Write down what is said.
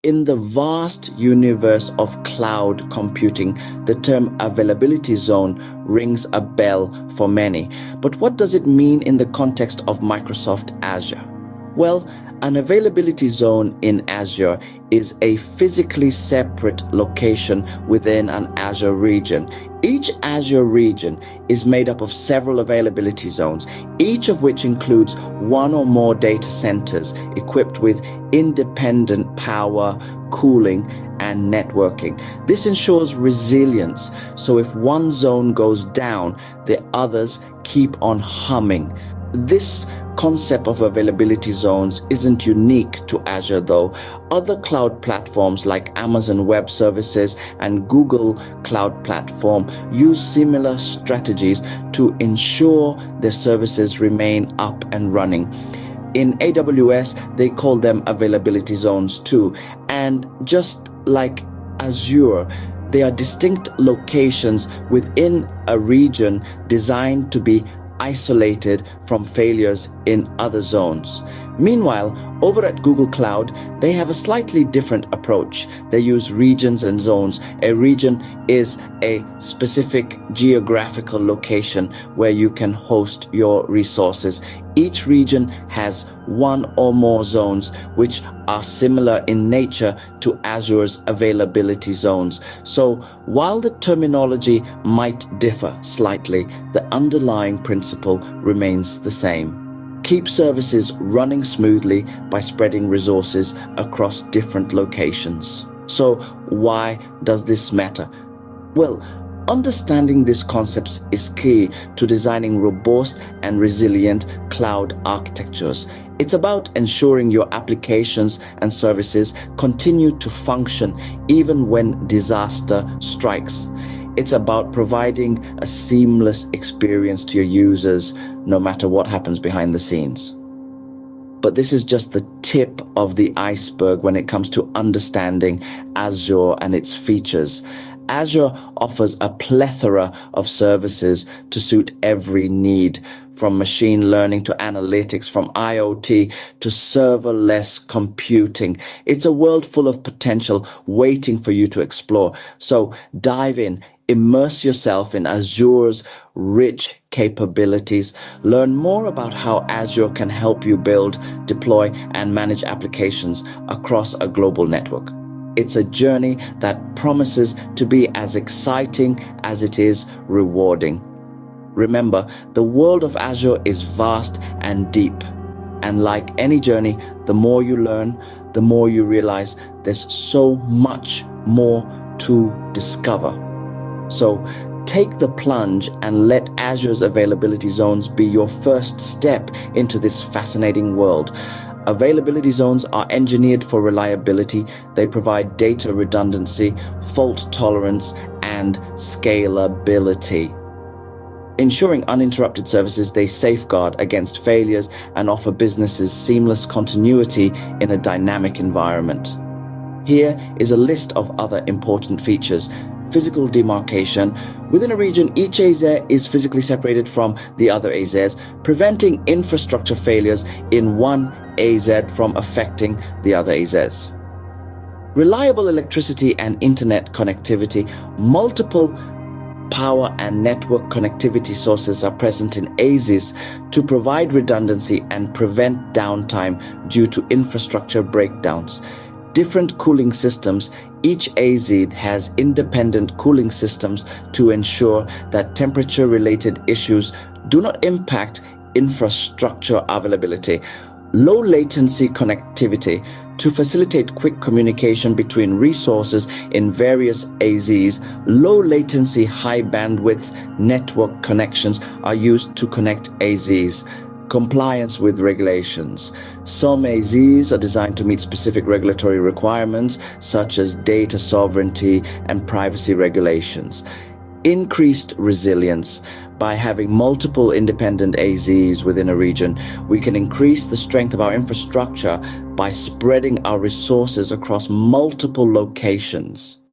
In the vast universe of cloud computing, the term availability zone rings a bell for many. But what does it mean in the context of Microsoft Azure? Well, an availability zone in Azure is a physically separate location within an Azure region. Each Azure region is made up of several availability zones, each of which includes one or more data centers equipped with independent power, cooling, and networking. This ensures resilience, so if one zone goes down, the others keep on humming. This concept of availability zones isn't unique to Azure though. Other cloud platforms like Amazon Web Services and Google Cloud Platform use similar strategies to ensure their services remain up and running. In AWS, they call them availability zones too. And just like Azure, they are distinct locations within a region designed to be isolated from failures in other zones. Meanwhile, over at Google Cloud, they have a slightly different approach. They use regions and zones. A region is a specific geographical location where you can host your resources. Each region has one or more zones which are similar in nature to Azure's availability zones. So while the terminology might differ slightly, the underlying principle remains the same. Keep services running smoothly by spreading resources across different locations. So why does this matter? Well, understanding these concepts is key to designing robust and resilient cloud architectures. It's about ensuring your applications and services continue to function even when disaster strikes. It's about providing a seamless experience to your users, no matter what happens behind the scenes. But this is just the tip of the iceberg when it comes to understanding Azure and its features. Azure offers a plethora of services to suit every need, from machine learning to analytics, from IoT to serverless computing. It's a world full of potential waiting for you to explore. So dive in, immerse yourself in Azure's rich capabilities. Learn more about how Azure can help you build, deploy, and manage applications across a global network. It's a journey that promises to be as exciting as it is rewarding. Remember, the world of Azure is vast and deep. And like any journey, the more you learn, the more you realize there's so much more to discover. So take the plunge and let Azure's availability zones be your first step into this fascinating world. Availability zones are engineered for reliability. They provide data redundancy, fault tolerance, and scalability. Ensuring uninterrupted services, they safeguard against failures and offer businesses seamless continuity in a dynamic environment. Here is a list of other important features. Physical demarcation. Within a region, each AZ is physically separated from the other AZs, preventing infrastructure failures in one AZ from affecting the other AZs. Reliable electricity and internet connectivity. Multiple power and network connectivity sources are present in AZs to provide redundancy and prevent downtime due to infrastructure breakdowns. Different cooling systems. Each AZ has independent cooling systems to ensure that temperature-related issues do not impact infrastructure availability. Low latency connectivity. To facilitate quick communication between resources in various AZs, low latency, high bandwidth network connections are used to connect AZs. Compliance with regulations. Some AZs are designed to meet specific regulatory requirements, such as data sovereignty and privacy regulations. Increased resilience. By having multiple independent AZs within a region, we can increase the strength of our infrastructure by spreading our resources across multiple locations.